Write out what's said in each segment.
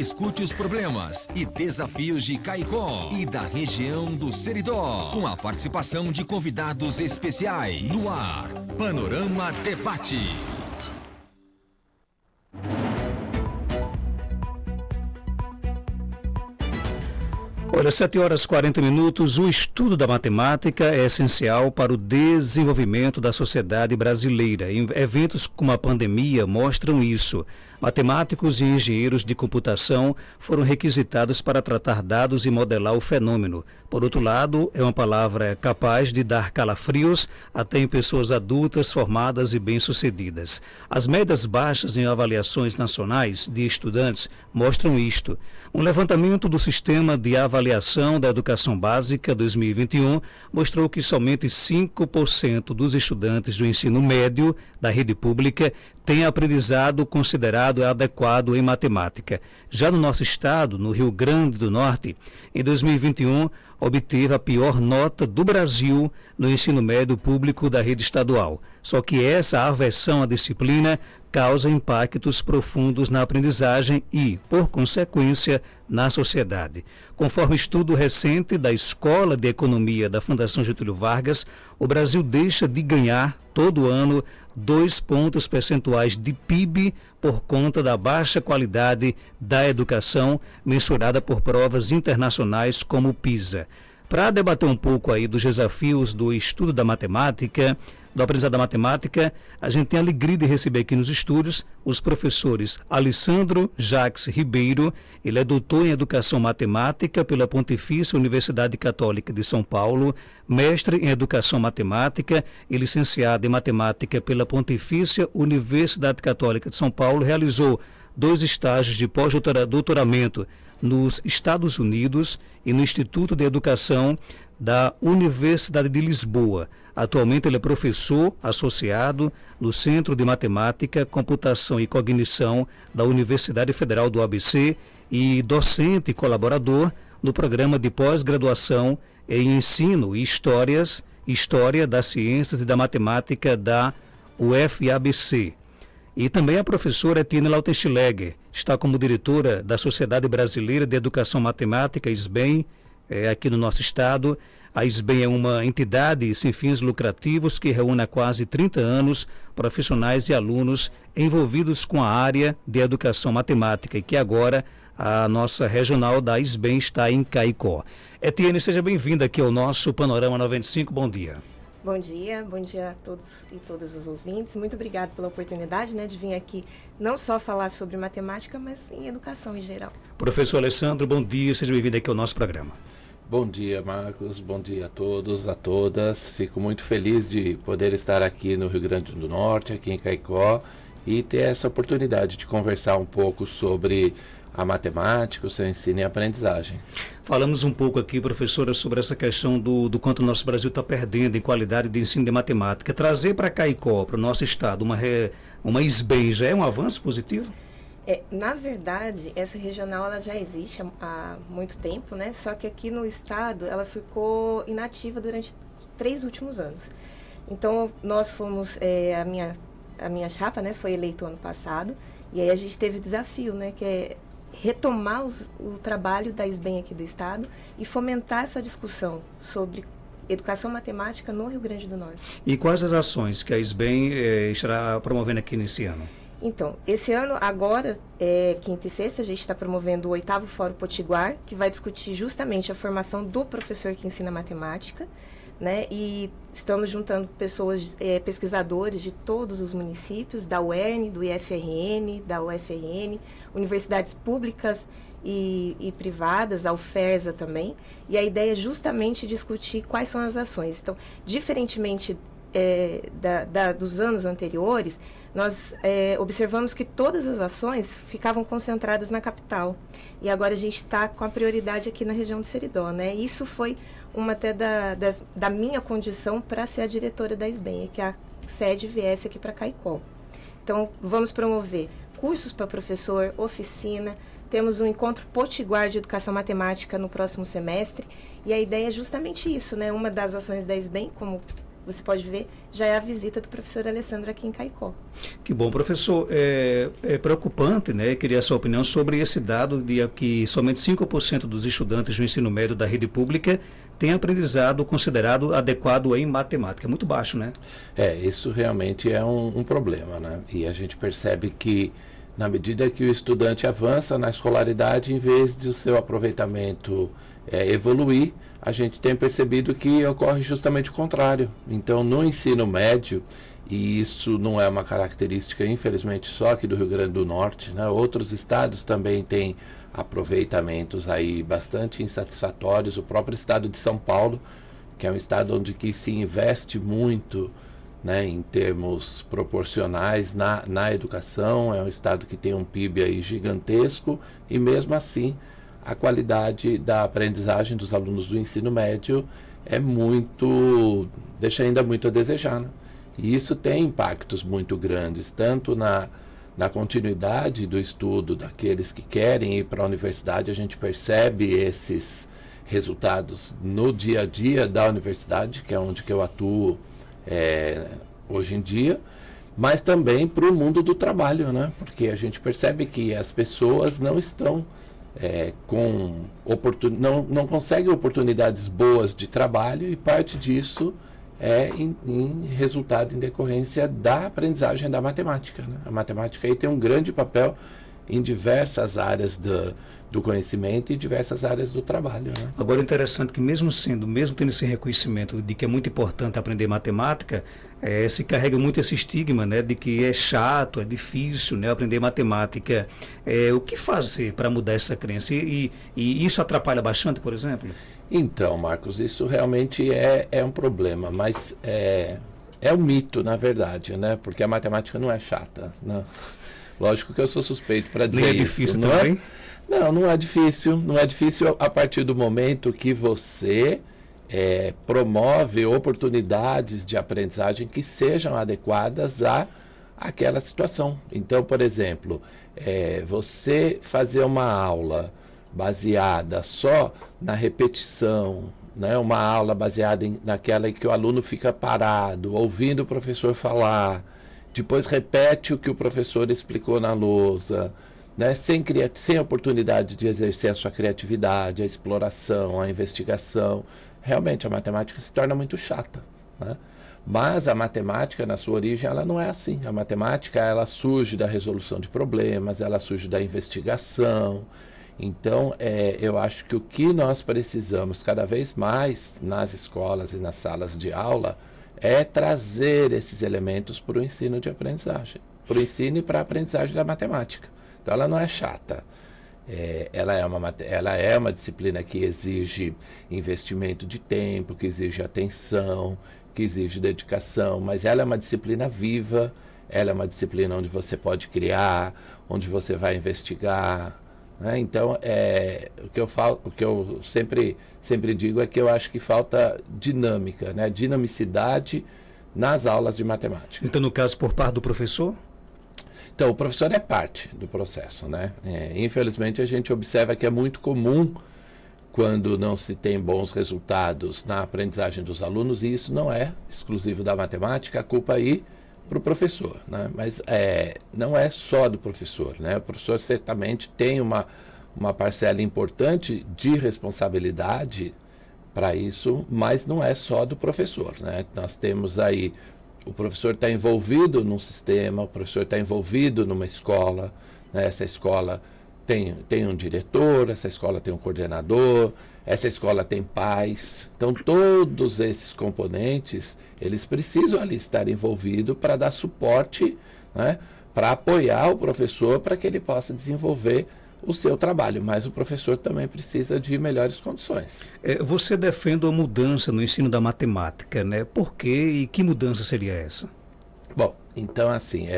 Escute os problemas e desafios de Caicó e da região do Seridó, com a participação de convidados especiais. No ar, Panorama Debate. Olha, 7h40, o estudo da matemática é essencial para o desenvolvimento da sociedade brasileira. Eventos como a pandemia mostram isso. Matemáticos e engenheiros de computação foram requisitados para tratar dados e modelar o fenômeno. Por outro lado, é uma palavra capaz de dar calafrios até em pessoas adultas, formadas e bem-sucedidas. As médias baixas em avaliações nacionais de estudantes mostram isto. Um levantamento do Sistema de Avaliação da Educação Básica 2021 mostrou que somente 5% dos estudantes do ensino médio da rede pública têm aprendizado considerado adequado em matemática. Já no nosso estado, no Rio Grande do Norte, em 2021, obteve a pior nota do Brasil no ensino médio público da rede estadual. Só que essa aversão à disciplina causa impactos profundos na aprendizagem e, por consequência, na sociedade. Conforme estudo recente da Escola de Economia da Fundação Getúlio Vargas, o Brasil deixa de ganhar todo ano 2 pontos percentuais de PIB por conta da baixa qualidade da educação mensurada por provas internacionais como o PISA. Para debater um pouco aí dos desafios do estudo da matemática, do aprendizado da matemática, a gente tem a alegria de receber aqui nos estúdios os professores Alessandro Jacques Ribeiro, ele é doutor em Educação Matemática pela Pontifícia Universidade Católica de São Paulo, mestre em Educação Matemática e licenciado em Matemática pela Pontifícia Universidade Católica de São Paulo, realizou 2 estágios de pós-doutoramento nos Estados Unidos e no Instituto de Educação da Universidade de Lisboa. Atualmente ele é professor associado no Centro de Matemática, Computação e Cognição da Universidade Federal do ABC e docente e colaborador no programa de pós-graduação em Ensino e História das Ciências e da Matemática da UFABC. E também a professora Etienne Lautenschläger está como diretora da Sociedade Brasileira de Educação Matemática, SBEM, aqui no nosso estado. A SBEM é uma entidade sem fins lucrativos que reúne há quase 30 anos profissionais e alunos envolvidos com a área de educação matemática e que agora a nossa regional da SBEM está em Caicó. Etienne, seja bem-vinda aqui ao nosso Panorama 95. Bom dia. Bom dia a todos e todas os ouvintes. Muito obrigada pela oportunidade, de vir aqui não só falar sobre matemática, mas em educação em geral. Professor Alessandro, bom dia, seja bem-vindo aqui ao nosso programa. Bom dia, Marcos, bom dia a todos, a todas. Fico muito feliz de poder estar aqui no Rio Grande do Norte, aqui em Caicó, e ter essa oportunidade de conversar um pouco sobre a matemática, o seu ensino e aprendizagem. Falamos um pouco aqui, professora, sobre essa questão do quanto o nosso Brasil está perdendo em qualidade de ensino de matemática. Trazer para Caicó, para o nosso estado, uma SBEM já é um avanço positivo? Na verdade, essa regional ela já existe há muito tempo, só que aqui no estado ela ficou inativa durante 3 últimos anos. Então, nós fomos, a minha chapa foi eleita ano passado, e aí a gente teve o desafio, que é retomar o trabalho da SBEM aqui do estado e fomentar essa discussão sobre educação matemática no Rio Grande do Norte. E quais as ações que a SBEM estará promovendo aqui nesse ano? Então, esse ano, agora, quinta e sexta, a gente está promovendo o 8º Fórum Potiguar, que vai discutir justamente a formação do professor que ensina matemática, e estamos juntando pessoas, pesquisadores de todos os municípios, da UERN, do IFRN, da UFRN, universidades públicas e privadas, a UFERSA também, e a ideia é justamente discutir quais são as ações. Então, diferentemente dos anos anteriores, nós observamos que todas as ações ficavam concentradas na capital. E agora a gente está com a prioridade aqui na região do Seridó, Isso foi uma até da minha condição para ser a diretora da SBEM, que a sede viesse aqui para Caicó. Então, vamos promover cursos para professor, oficina, temos um encontro potiguar de educação matemática no próximo semestre, e a ideia é justamente isso, Uma das ações da SBEM, como você pode ver, já é a visita do professor Alessandro aqui em Caicó. Que bom, professor. É preocupante, né? Queria a sua opinião sobre esse dado de que somente 5% dos estudantes do ensino médio da rede pública têm aprendizado considerado adequado em matemática. É muito baixo, né? Isso realmente é um problema, né? E a gente percebe que, na medida que o estudante avança na escolaridade, em vez de o seu aproveitamento evoluir, a gente tem percebido que ocorre justamente o contrário. Então, no ensino médio, e isso não é uma característica, infelizmente, só aqui do Rio Grande do Norte, né? Outros estados também têm aproveitamentos aí bastante insatisfatórios. O próprio estado de São Paulo, que é um estado onde que se investe muito, né, em termos proporcionais na educação, é um estado que tem um PIB aí gigantesco, e mesmo assim a qualidade da aprendizagem dos alunos do ensino médio deixa ainda muito a desejar, né? E isso tem impactos muito grandes, tanto na continuidade do estudo daqueles que querem ir para a universidade. A gente percebe esses resultados no dia a dia da universidade, que é onde que eu atuo hoje em dia, mas também para o mundo do trabalho, né? Porque a gente percebe que as pessoas não estão não conseguem oportunidades boas de trabalho, e parte disso em resultado, em decorrência da aprendizagem da matemática, né? A matemática aí tem um grande papel em diversas áreas do conhecimento e diversas áreas do trabalho, né? Agora, é interessante que mesmo tendo esse reconhecimento de que é muito importante aprender matemática, se carrega muito esse estigma, né, de que é chato, é difícil, né, aprender matemática. O que fazer para mudar essa crença? E isso atrapalha bastante, por exemplo? Então, Marcos, isso realmente é um problema, mas é um mito, na verdade, né? Porque a matemática não é chata, né? Lógico que eu sou suspeito para dizer isso. Nem é difícil também? Não é difícil. Não é difícil a partir do momento que você promove oportunidades de aprendizagem que sejam adequadas àquela situação. Então, por exemplo, você fazer uma aula baseada só na repetição, né? Uma aula baseada naquela em que o aluno fica parado, ouvindo o professor falar, depois repete o que o professor explicou na lousa, né? Sem oportunidade de exercer a sua criatividade, a exploração, a investigação. Realmente a matemática se torna muito chata, né? Mas a matemática, na sua origem, ela não é assim. A matemática, ela surge da resolução de problemas, ela surge da investigação. Então, eu acho que o que nós precisamos cada vez mais nas escolas e nas salas de aula é trazer esses elementos para o ensino de aprendizagem, para o ensino e para a aprendizagem da matemática. Então, ela não é chata. Ela é uma disciplina que exige investimento de tempo, que exige atenção, que exige dedicação, mas ela é uma disciplina viva, ela é uma disciplina onde você pode criar, onde você vai investigar, né? Então, o que eu sempre digo é que eu acho que falta dinâmica, né? Dinamicidade nas aulas de matemática. Então, no caso, por parte do professor? Então, o professor é parte do processo, né? Infelizmente, a gente observa que é muito comum, quando não se tem bons resultados na aprendizagem dos alunos, e isso não é exclusivo da matemática, a culpa aí para o professor, né? Mas não é só do professor, né? O professor certamente tem uma parcela importante de responsabilidade para isso, mas não é só do professor, né? Nós temos aí, o professor está envolvido num sistema, o professor está envolvido numa escola, né? Essa escola tem um diretor, essa escola tem um coordenador, essa escola tem pais. Então, todos esses componentes, eles precisam ali estar envolvidos para dar suporte, né? Para apoiar o professor para que ele possa desenvolver o seu trabalho. Mas o professor também precisa de melhores condições. Você defende uma mudança no ensino da matemática, né? Por quê e que mudança seria essa? Bom, então assim,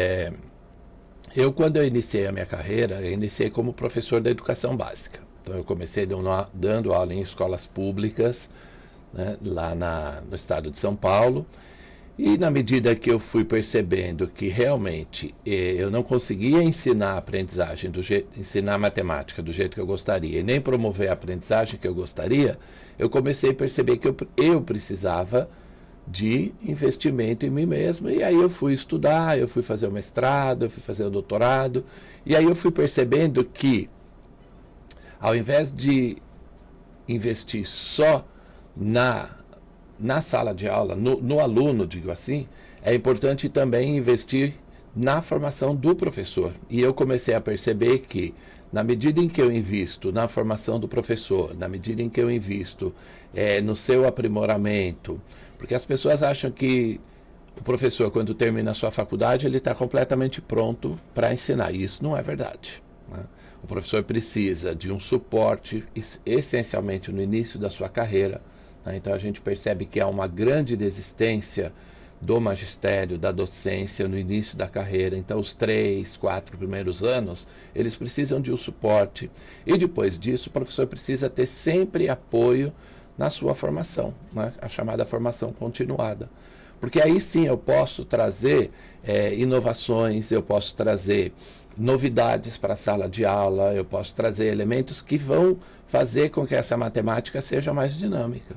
quando eu iniciei a minha carreira, eu iniciei como professor da educação básica. Então eu comecei dando aula em escolas públicas, né, lá no estado de São Paulo, e na medida que eu fui percebendo que realmente eu não conseguia ensinar a aprendizagem, ensinar matemática do jeito que eu gostaria, e nem promover a aprendizagem que eu gostaria, eu comecei a perceber que eu precisava de investimento em mim mesmo. E aí eu fui estudar, eu fui fazer o mestrado, eu fui fazer o doutorado, e aí eu fui percebendo que, ao invés de investir só na sala de aula, no aluno, digo assim, é importante também investir na formação do professor. E eu comecei a perceber que, na medida em que eu invisto na formação do professor, na medida em que eu invisto no seu aprimoramento, porque as pessoas acham que o professor, quando termina a sua faculdade, ele está completamente pronto para ensinar. E isso não é verdade, né? O professor precisa de um suporte, essencialmente no início da sua carreira, né? Então a gente percebe que há uma grande desistência do magistério, da docência no início da carreira. Então os 3, 4 primeiros anos, eles precisam de um suporte. E depois disso, o professor precisa ter sempre apoio na sua formação, né? A chamada formação continuada. Porque aí sim eu posso trazer inovações, eu posso trazer novidades para a sala de aula, eu posso trazer elementos que vão fazer com que essa matemática seja mais dinâmica.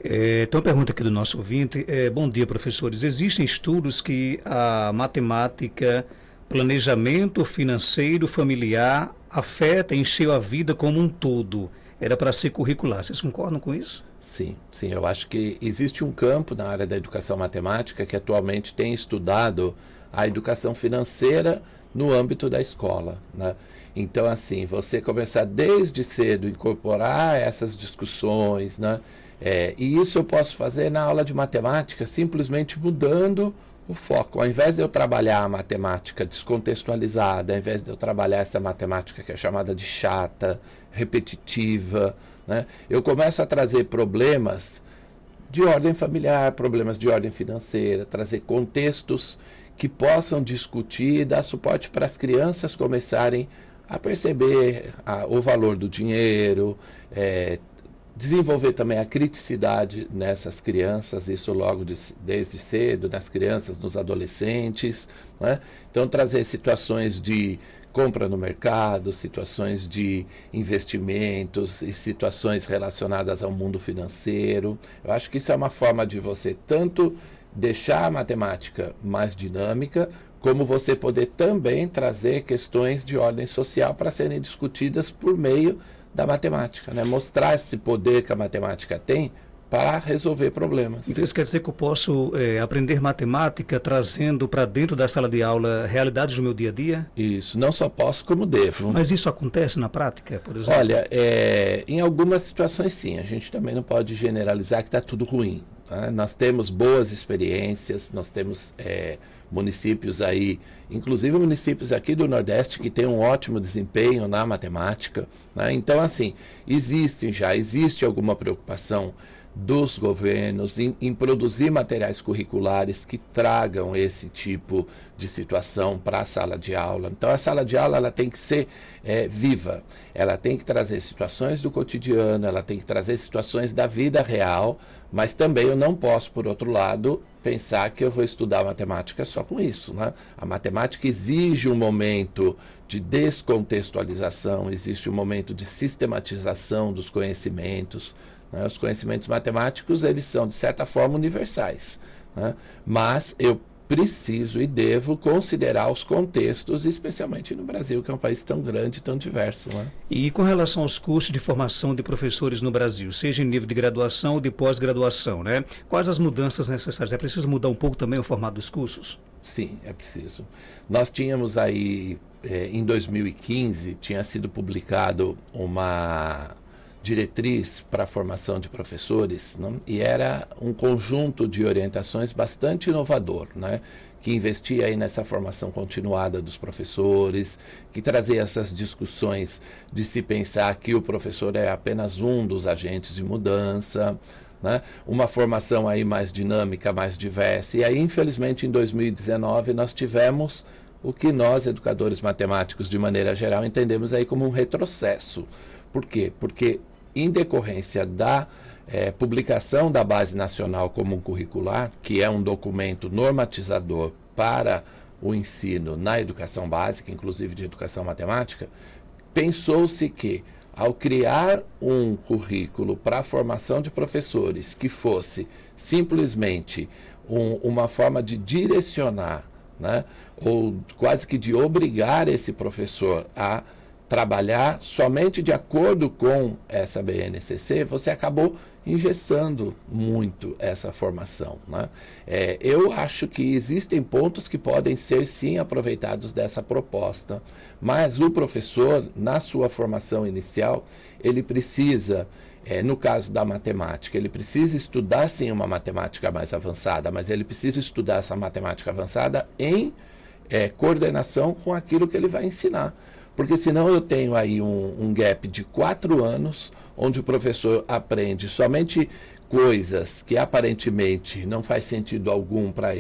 Tem uma pergunta aqui do nosso ouvinte. Bom dia, professores. Existem estudos que a matemática, planejamento financeiro, familiar, afeta e encheu a vida como um todo. Era para ser curricular. Vocês concordam com isso? Sim, eu acho que existe um campo na área da educação matemática que atualmente tem estudado a educação financeira no âmbito da escola, né? Então, assim, você começar desde cedo, incorporar essas discussões, né? E isso eu posso fazer na aula de matemática, simplesmente mudando o foco. Ao invés de eu trabalhar a matemática descontextualizada, ao invés de eu trabalhar essa matemática que é chamada de chata, repetitiva, né? Eu começo a trazer problemas de ordem familiar, problemas de ordem financeira, trazer contextos que possam discutir e dar suporte para as crianças começarem a perceber o valor do dinheiro, desenvolver também a criticidade nessas crianças, isso logo desde cedo, nas crianças, nos adolescentes, né? Então trazer situações de compra no mercado, situações de investimentos e situações relacionadas ao mundo financeiro. Eu acho que isso é uma forma de você tanto deixar a matemática mais dinâmica, como você poder também trazer questões de ordem social para serem discutidas por meio da matemática, né? Mostrar esse poder que a matemática tem para resolver problemas. Então isso quer dizer que eu posso aprender matemática trazendo para dentro da sala de aula realidades do meu dia a dia? Isso, não só posso como devo. Mas isso acontece na prática, por exemplo? Olha, em algumas situações sim, a gente também não pode generalizar que está tudo ruim, tá? Nós temos boas experiências, nós temos municípios aí, inclusive municípios aqui do Nordeste que têm um ótimo desempenho na matemática, né? Então, assim, existe alguma preocupação dos governos em produzir materiais curriculares que tragam esse tipo de situação para a sala de aula. Então, a sala de aula ela tem que ser viva, ela tem que trazer situações do cotidiano, ela tem que trazer situações da vida real, mas também eu não posso, por outro lado, pensar que eu vou estudar matemática só com isso, né? A matemática exige um momento de descontextualização, existe um momento de sistematização dos conhecimentos, né? Os conhecimentos matemáticos, eles são, de certa forma, universais, né? Mas eu preciso e devo considerar os contextos, especialmente no Brasil, que é um país tão grande e tão diverso, né? E com relação aos cursos de formação de professores no Brasil, seja em nível de graduação ou de pós-graduação, né? Quais as mudanças necessárias? É preciso mudar um pouco também o formato dos cursos? Sim, é preciso. Nós tínhamos aí, em 2015, tinha sido publicado uma diretriz para a formação de professores, né? E era um conjunto de orientações bastante inovador, né? Que investia aí nessa formação continuada dos professores, que trazia essas discussões de se pensar que o professor é apenas um dos agentes de mudança, né? Uma formação aí mais dinâmica, mais diversa. E aí, infelizmente, em 2019, nós tivemos o que nós, educadores matemáticos, de maneira geral, entendemos aí como um retrocesso. Por quê? Porque, em decorrência da publicação da Base Nacional Comum Curricular, que é um documento normatizador para o ensino na educação básica, inclusive de educação matemática, pensou-se que ao criar um currículo para a formação de professores que fosse simplesmente uma forma de direcionar, né, ou quase que de obrigar esse professor a trabalhar somente de acordo com essa BNCC, você acabou engessando muito essa formação, né? Eu acho que existem pontos que podem ser sim aproveitados dessa proposta, mas o professor, na sua formação inicial, ele precisa, no caso da matemática, ele precisa estudar sim uma matemática mais avançada, mas ele precisa estudar essa matemática avançada em coordenação com aquilo que ele vai ensinar. Porque senão eu tenho aí um gap de 4 anos, onde o professor aprende somente coisas que aparentemente não faz sentido algum para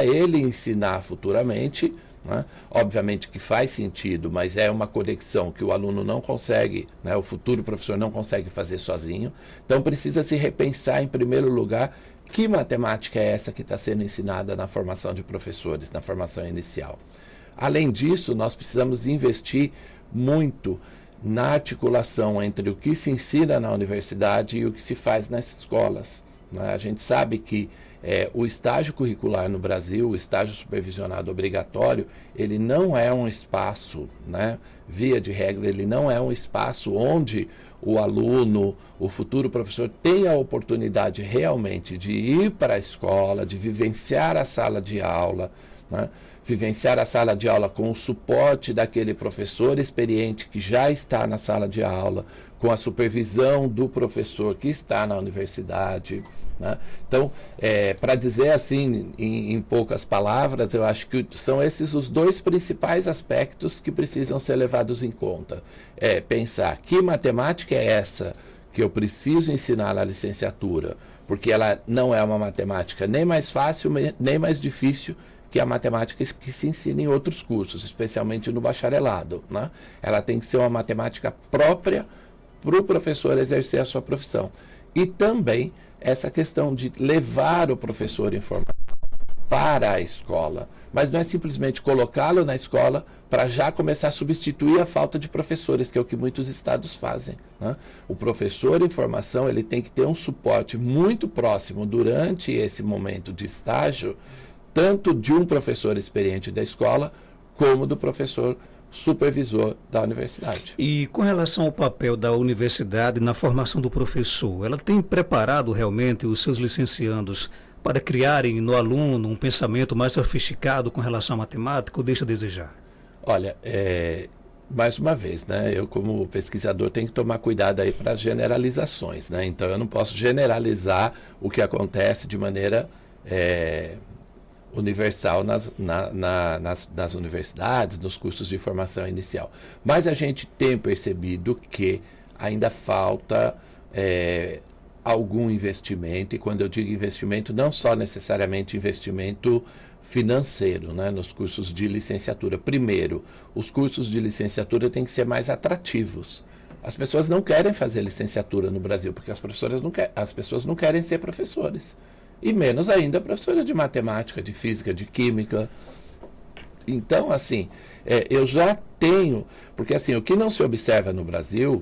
ele ensinar futuramente, né? Obviamente que faz sentido, mas é uma conexão que o aluno não consegue, né? O futuro professor não consegue fazer sozinho. Então precisa se repensar, em primeiro lugar, que matemática é essa que está sendo ensinada na formação de professores, na formação inicial. Além disso, nós precisamos investir muito na articulação entre o que se ensina na universidade e o que se faz nas escolas, né? A gente sabe que o estágio curricular no Brasil, o estágio supervisionado obrigatório, ele não é um espaço, né? Via de regra, ele não é um espaço onde o aluno, o futuro professor, tem a oportunidade realmente de ir para a escola, de vivenciar a sala de aula, né? Vivenciar a sala de aula com o suporte daquele professor experiente que já está na sala de aula, com a supervisão do professor que está na universidade, né? Então, para dizer assim, em poucas palavras, eu acho que são esses os dois principais aspectos que precisam ser levados em conta. Pensar que matemática é essa que eu preciso ensinar na licenciatura, porque ela não é uma matemática nem mais fácil, nem mais difícil que a matemática que se ensina em outros cursos, especialmente no bacharelado, né? Ela tem que ser uma matemática própria para o professor exercer a sua profissão. E também essa questão de levar o professor em formação para a escola, mas não é simplesmente colocá-lo na escola para já começar a substituir a falta de professores, que é o que muitos estados fazem, né? O professor em formação, ele tem que ter um suporte muito próximo durante esse momento de estágio, tanto de um professor experiente da escola, como do professor supervisor da universidade. E com relação ao papel da universidade na formação do professor, ela tem preparado realmente os seus licenciandos para criarem no aluno um pensamento mais sofisticado com relação à matemática, ou deixa a desejar? Olha, mais uma vez, né, eu como pesquisador tenho que tomar cuidado aí para as generalizações, né? Então eu não posso generalizar o que acontece de maneira universal nas universidades, nos cursos de formação inicial. Mas a gente tem percebido que ainda falta algum investimento, e quando eu digo investimento, não só necessariamente investimento financeiro, né, nos cursos de licenciatura. Primeiro, os cursos de licenciatura têm que ser mais atrativos. As pessoas não querem fazer licenciatura no Brasil, porque as pessoas não querem ser professores. E menos ainda professores de matemática, de física, de química. Então, assim, eu já tenho... Porque, assim, o que não se observa no Brasil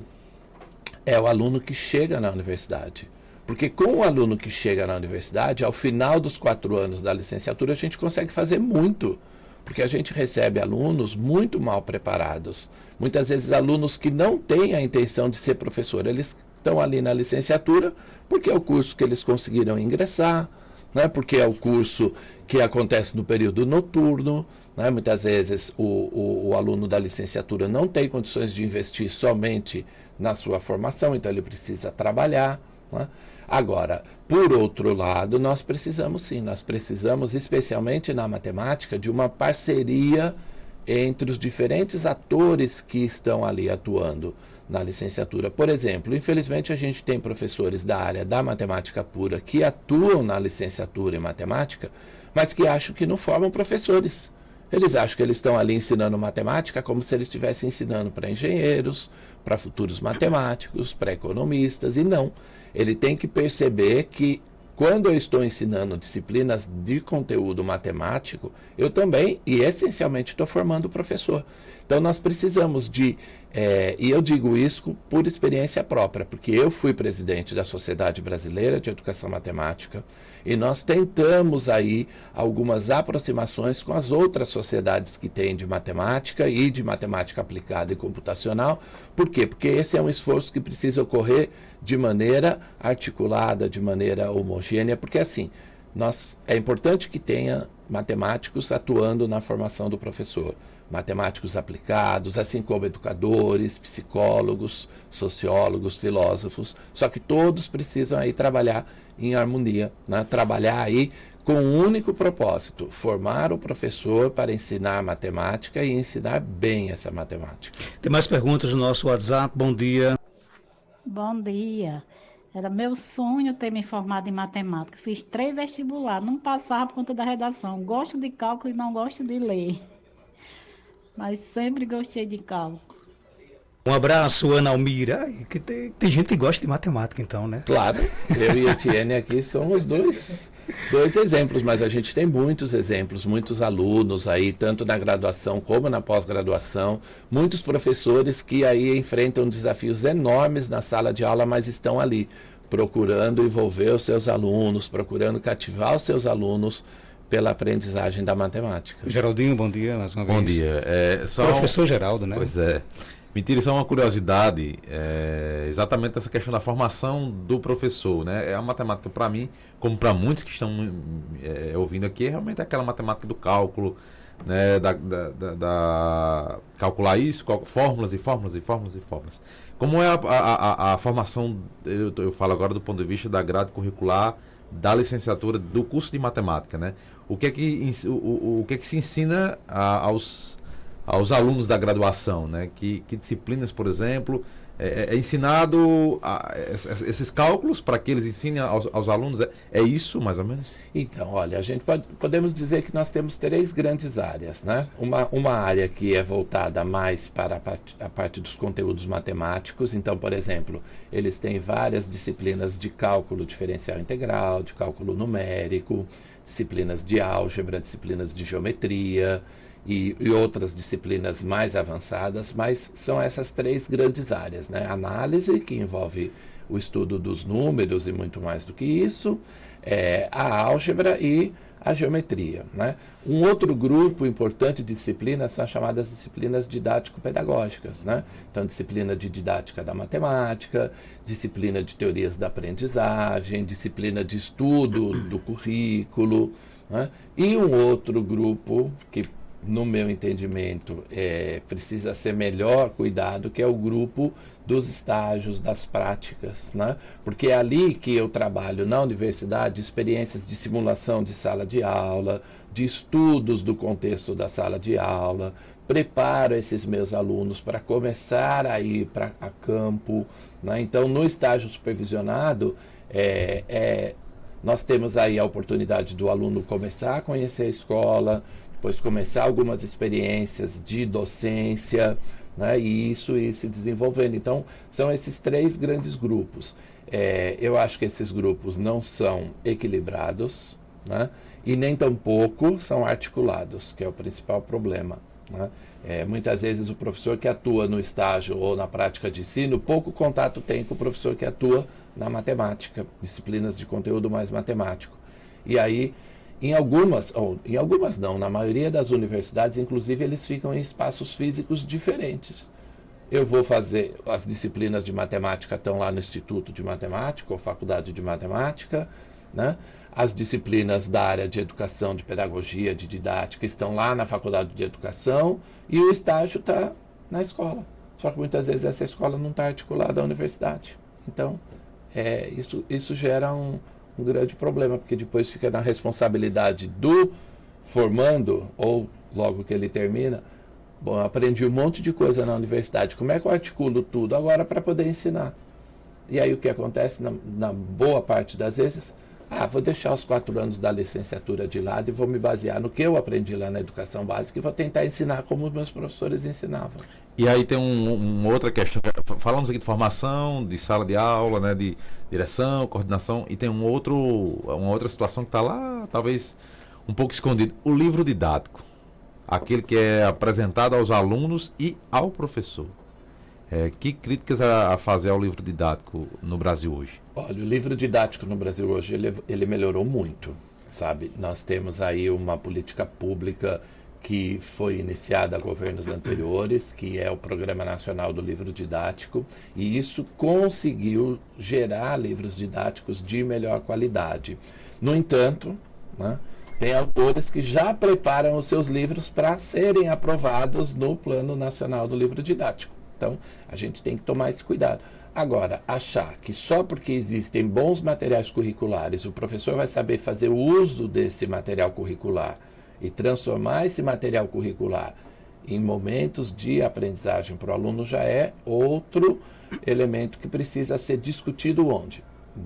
é o aluno que chega na universidade. Porque com o aluno que chega na universidade, ao final dos 4 anos da licenciatura, a gente consegue fazer muito. Porque a gente recebe alunos muito mal preparados. Muitas vezes alunos que não têm a intenção de ser professor. Eles estão ali na licenciatura porque é o curso que eles conseguiram ingressar, né? Porque é o curso que acontece no período noturno, né? Muitas vezes o aluno da licenciatura não tem condições de investir somente na sua formação, então ele precisa trabalhar, né? Agora, por outro lado, nós precisamos especialmente na matemática, de uma parceria entre os diferentes atores que estão ali atuando na licenciatura. Por exemplo, infelizmente a gente tem professores da área da matemática pura que atuam na licenciatura em matemática, mas que acham que não formam professores. Eles acham que eles estão ali ensinando matemática como se eles estivessem ensinando para engenheiros, para futuros matemáticos, para economistas, e não. Ele tem que perceber que quando eu estou ensinando disciplinas de conteúdo matemático, eu também e essencialmente estou formando o professor. Então nós precisamos de, e eu digo isso por experiência própria, porque eu fui presidente da Sociedade Brasileira de Educação Matemática e nós tentamos aí algumas aproximações com as outras sociedades que têm de matemática e de matemática aplicada e computacional. Por quê? Porque esse é um esforço que precisa ocorrer de maneira articulada, de maneira homogênea, porque assim, é importante que tenha matemáticos atuando na formação do professor, matemáticos aplicados, assim como educadores, psicólogos, sociólogos, filósofos, só que todos precisam aí trabalhar em harmonia, né? Trabalhar aí com um único propósito, formar o professor para ensinar matemática e ensinar bem essa matemática. Tem mais perguntas no nosso WhatsApp. Bom dia. Bom dia. Era meu sonho ter me formado em matemática. Fiz 3 vestibulares, não passava por conta da redação. Gosto de cálculo e não gosto de ler. Mas sempre gostei de cálculo. Um abraço, Ana Almira. Tem gente que gosta de matemática, então, né? Claro, eu e a Etienne aqui somos dois exemplos, mas a gente tem muitos exemplos, muitos alunos aí, tanto na graduação como na pós-graduação, muitos professores que aí enfrentam desafios enormes na sala de aula, mas estão ali procurando envolver os seus alunos, procurando cativar os seus alunos pela aprendizagem da matemática. Geraldinho, bom dia mais uma vez. Bom dia. Professor Geraldo, né? Pois é. Me tira só uma curiosidade, exatamente essa questão da formação do professor, né? A matemática, para mim, como para muitos que estão ouvindo aqui, é realmente aquela matemática do cálculo, né? Calcular isso, fórmulas e fórmulas e fórmulas e fórmulas. Como é a formação, eu falo agora do ponto de vista da grade curricular da licenciatura do curso de matemática, né? O que é que se ensina aos alunos da graduação, né? Que disciplinas, por exemplo, é ensinado esses cálculos para que eles ensinem aos alunos? É isso, mais ou menos? Então, olha, a gente podemos dizer que nós temos 3 grandes áreas, né? Uma área que é voltada mais para a parte dos conteúdos matemáticos. Então, por exemplo, eles têm várias disciplinas de cálculo diferencial integral, de cálculo numérico, disciplinas de álgebra, disciplinas de geometria, e outras disciplinas mais avançadas, mas são essas 3 grandes áreas, né? Análise, que envolve o estudo dos números e muito mais do que isso, a álgebra e a geometria, né? Um outro grupo importante de disciplinas são as chamadas disciplinas didático-pedagógicas, né? Então, disciplina de didática da matemática, disciplina de teorias da aprendizagem, disciplina de estudo do currículo, né? E um outro grupo que, no meu entendimento, precisa ser melhor cuidado, que é o grupo dos estágios, das práticas, né? Porque é ali que eu trabalho na universidade experiências de simulação de sala de aula, de estudos do contexto da sala de aula, preparo esses meus alunos para começar a ir para a campo, né? Então, no estágio supervisionado, nós temos aí a oportunidade do aluno começar a conhecer a escola, depois começar algumas experiências de docência, né, e isso ir se desenvolvendo. Então, são esses 3 grandes grupos. Eu acho que esses grupos não são equilibrados, né, e nem tampouco são articulados, que é o principal problema, né. Muitas vezes o professor que atua no estágio ou na prática de ensino, pouco contato tem com o professor que atua na matemática, disciplinas de conteúdo mais matemático. E aí, em algumas não, na maioria das universidades, inclusive, eles ficam em espaços físicos diferentes. Eu vou fazer, as disciplinas de matemática estão lá no Instituto de Matemática ou Faculdade de Matemática, né? As disciplinas da área de educação, de pedagogia, de didática estão lá na Faculdade de Educação e o estágio está na escola. Só que muitas vezes essa escola não está articulada à universidade. Então, isso gera um grande problema, porque depois fica na responsabilidade do formando, ou logo que ele termina, bom, eu aprendi um monte de coisa na universidade, como é que eu articulo tudo agora para poder ensinar? E aí o que acontece, na boa parte das vezes, vou deixar os 4 anos da licenciatura de lado e vou me basear no que eu aprendi lá na educação básica e vou tentar ensinar como os meus professores ensinavam. E aí tem uma outra questão, falamos aqui de formação, de sala de aula, né, de direção, coordenação, e tem uma outra situação que está lá, talvez um pouco escondido, o livro didático. aquele que é apresentado aos alunos e ao professor. Que críticas a fazer ao livro didático no Brasil hoje? Olha, o livro didático no Brasil hoje, ele melhorou muito, sabe? Nós temos aí uma política pública que foi iniciada a governos anteriores, que é o Programa Nacional do Livro Didático, e isso conseguiu gerar livros didáticos de melhor qualidade. No entanto, né, tem autores que já preparam os seus livros para serem aprovados no Plano Nacional do Livro Didático. Então, a gente tem que tomar esse cuidado. Agora, achar que só porque existem bons materiais curriculares, o professor vai saber fazer o uso desse material curricular e transformar esse material curricular em momentos de aprendizagem para o aluno já é outro elemento que precisa ser discutido onde?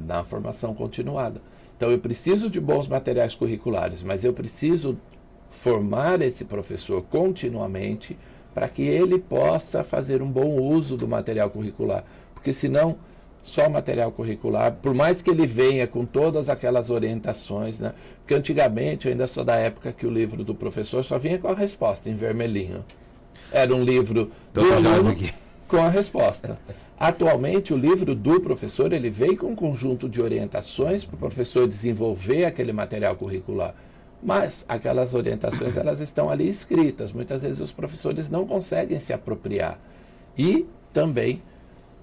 Na formação continuada. Então, eu preciso de bons materiais curriculares, mas eu preciso formar esse professor continuamente para que ele possa fazer um bom uso do material curricular. Porque senão, só material curricular, por mais que ele venha com todas aquelas orientações, né? Porque antigamente, eu ainda sou da época que o livro do professor só vinha com a resposta em vermelhinho. Era um livro do aluno com a resposta. Atualmente, o livro do professor, ele vem com um conjunto de orientações para o professor desenvolver aquele material curricular. Mas aquelas orientações, elas estão ali escritas. Muitas vezes os professores não conseguem se apropriar. E também,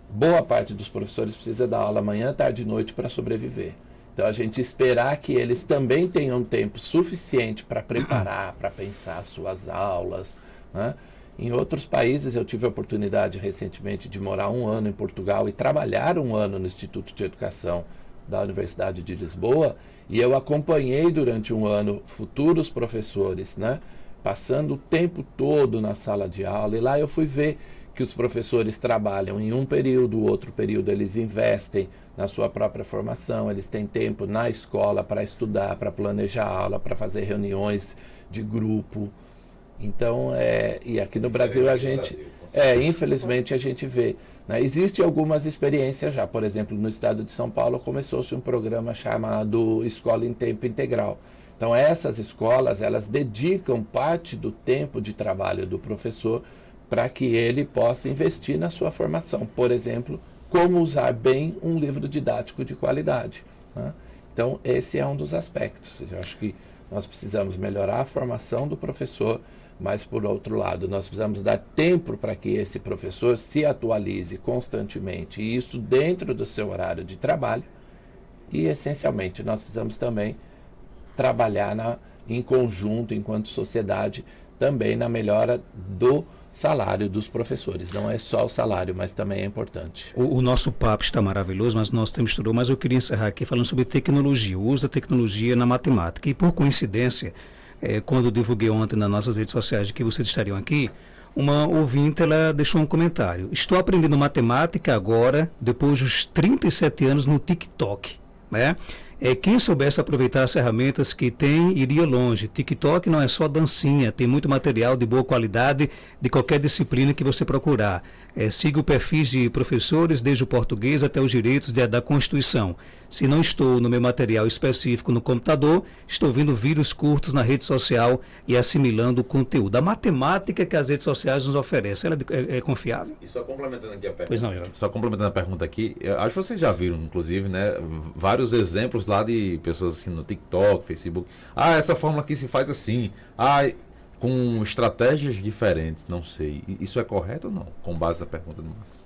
boa parte dos professores precisa dar aula manhã, tarde e noite para sobreviver. Então, a gente esperar que eles também tenham tempo suficiente para preparar, para pensar as suas aulas, né? Em outros países, eu tive a oportunidade recentemente de morar 1 ano em Portugal e trabalhar 1 ano no Instituto de Educação da Universidade de Lisboa, e eu acompanhei durante 1 ano futuros professores, né, passando o tempo todo na sala de aula, e lá eu fui ver que os professores trabalham em um período, o outro período eles investem na sua própria formação, eles têm tempo na escola para estudar, para planejar a aula, para fazer reuniões de grupo. Então, e aqui no Brasil a gente, infelizmente a gente vê, né? Existem algumas experiências já, por exemplo, no estado de São Paulo começou-se um programa chamado Escola em Tempo Integral. Então, essas escolas, elas dedicam parte do tempo de trabalho do professor para que ele possa investir na sua formação. Por exemplo, como usar bem um livro didático de qualidade, né? Então, esse é um dos aspectos. Eu acho que nós precisamos melhorar a formação do professor, mas, por outro lado, nós precisamos dar tempo para que esse professor se atualize constantemente, e isso dentro do seu horário de trabalho. E, essencialmente, nós precisamos também trabalhar em conjunto, enquanto sociedade, também na melhora do salário dos professores. Não é só o salário, mas também é importante. O nosso papo está maravilhoso, mas nosso tempo estourou. Mas eu queria encerrar aqui falando sobre tecnologia, o uso da tecnologia na matemática. E, por coincidência, quando eu divulguei ontem nas nossas redes sociais de que vocês estariam aqui, uma ouvinte, ela deixou um comentário. Estou aprendendo matemática agora, depois dos 37 anos, no TikTok, né? Quem soubesse aproveitar as ferramentas que tem, iria longe. TikTok não é só dancinha, tem muito material de boa qualidade de qualquer disciplina que você procurar. Siga o perfis de professores, desde o português até os direitos da Constituição. Se não estou no meu material específico no computador, estou vendo vídeos curtos na rede social e assimilando o conteúdo. A matemática que as redes sociais nos oferecem, ela é confiável? E só complementando aqui a pergunta. Pois não, Jorge. Só complementando a pergunta aqui, acho que vocês já viram, inclusive, né, vários exemplos lá de pessoas assim no TikTok, Facebook. Essa fórmula aqui se faz assim. Com estratégias diferentes, não sei. Isso é correto ou não? Com base na pergunta do Marcos.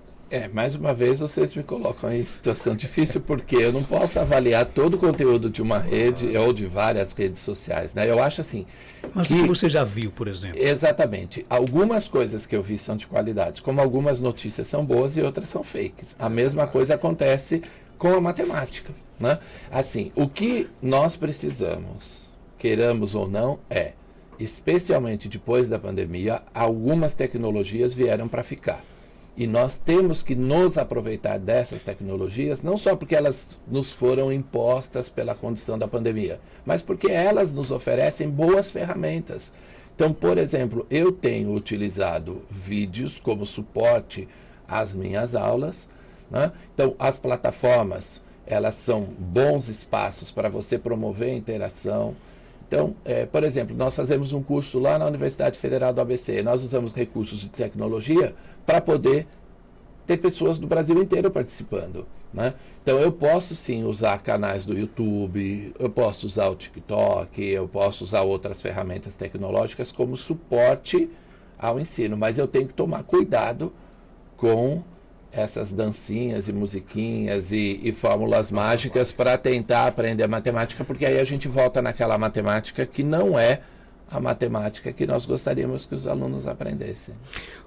Mais uma vez vocês me colocam em situação difícil, porque eu não posso avaliar todo o conteúdo de uma rede ou de várias redes sociais, né? Eu acho assim... Mas o que você já viu, por exemplo? Exatamente. Algumas coisas que eu vi são de qualidade, como algumas notícias são boas e outras são fakes. A mesma coisa acontece com a matemática, né? Assim, o que nós precisamos, queiramos ou não, especialmente depois da pandemia, algumas tecnologias vieram para ficar. E nós temos que nos aproveitar dessas tecnologias, não só porque elas nos foram impostas pela condição da pandemia, mas porque elas nos oferecem boas ferramentas. Então, por exemplo, eu tenho utilizado vídeos como suporte às minhas aulas, né? Então, as plataformas, elas são bons espaços para você promover a interação. Então, por exemplo, nós fazemos um curso lá na Universidade Federal do ABC, nós usamos recursos de tecnologia para poder ter pessoas do Brasil inteiro participando, né? Então, eu posso sim usar canais do YouTube, eu posso usar o TikTok, eu posso usar outras ferramentas tecnológicas como suporte ao ensino, mas eu tenho que tomar cuidado com essas dancinhas e musiquinhas e fórmulas mágicas para tentar aprender matemática, porque aí a gente volta naquela matemática que não é a matemática que nós gostaríamos que os alunos aprendessem.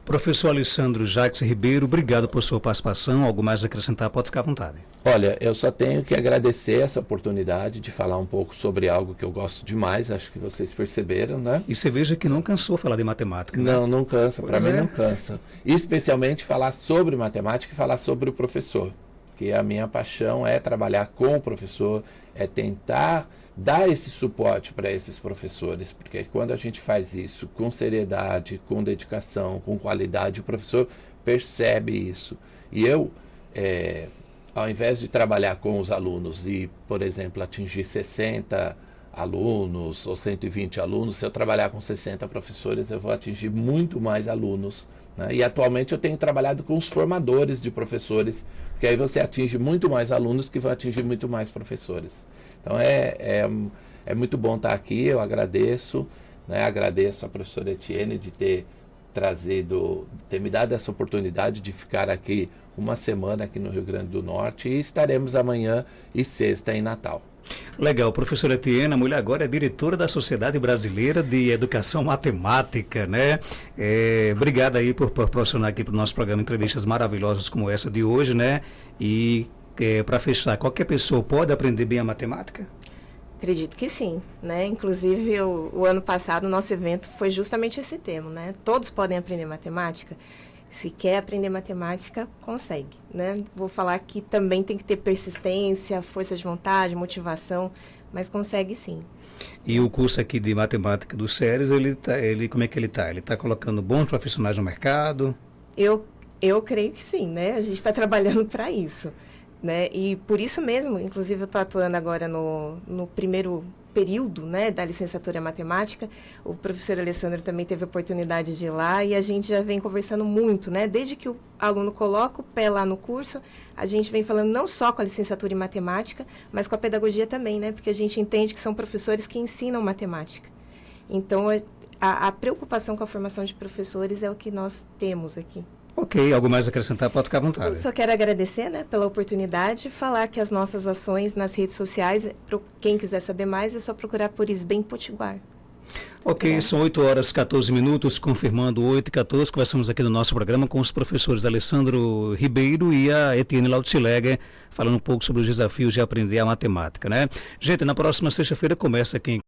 Professor Alessandro Jacques Ribeiro, obrigado por sua participação. Algo mais a acrescentar, pode ficar à vontade. Olha, eu só tenho que agradecer essa oportunidade de falar um pouco sobre algo que eu gosto demais, acho que vocês perceberam, né? E você veja que não cansou falar de matemática, né? Não, não cansa, para mim não cansa. Especialmente falar sobre matemática e falar sobre o professor, que a minha paixão é trabalhar com o professor, é tentar dar esse suporte para esses professores, porque quando a gente faz isso com seriedade, com dedicação, com qualidade, o professor percebe isso. E eu, ao invés de trabalhar com os alunos e, por exemplo, atingir 60 alunos ou 120 alunos, se eu trabalhar com 60 professores, eu vou atingir muito mais alunos, né? E atualmente eu tenho trabalhado com os formadores de professores, porque aí você atinge muito mais alunos que vão atingir muito mais professores. Então é muito bom estar aqui, eu agradeço, né? Agradeço a professora Etienne de ter me dado essa oportunidade de ficar aqui uma semana aqui no Rio Grande do Norte, e estaremos amanhã e sexta em Natal. Legal, professora Etienne, a mulher agora é diretora da Sociedade Brasileira de Educação Matemática, né? Obrigado aí por proporcionar aqui para o nosso programa entrevistas maravilhosas como essa de hoje, né? E para fechar, qualquer pessoa pode aprender bem a matemática? Acredito que sim, né? Inclusive, o ano passado, o nosso evento foi justamente esse tema, né? Todos podem aprender matemática. Se quer aprender matemática, consegue, né? Vou falar que também tem que ter persistência, força de vontade, motivação, mas consegue sim. E o curso aqui de matemática do SERES, como é que ele está? Ele está colocando bons profissionais no mercado? Eu creio que sim, né? A gente está trabalhando para isso, né? E por isso mesmo, inclusive eu estou atuando agora no primeiro período, né, da licenciatura em matemática. O professor Alessandro também teve a oportunidade de ir lá e a gente já vem conversando muito, né? Desde que o aluno coloca o pé lá no curso, a gente vem falando não só com a licenciatura em matemática, mas com a pedagogia também, né? Porque a gente entende que são professores que ensinam matemática. Então, a preocupação com a formação de professores é o que nós temos aqui. Ok, algo mais a acrescentar? Pode ficar à vontade. Eu só quero agradecer, né, pela oportunidade, falar que as nossas ações nas redes sociais, quem quiser saber mais, é só procurar por Isbem Potiguar. Ok, são 8h14, confirmando 8h14, conversamos aqui no nosso programa com os professores Alessandro Ribeiro e a Etienne Lautileger, falando um pouco sobre os desafios de aprender a matemática, né? Gente, na próxima sexta-feira começa aqui em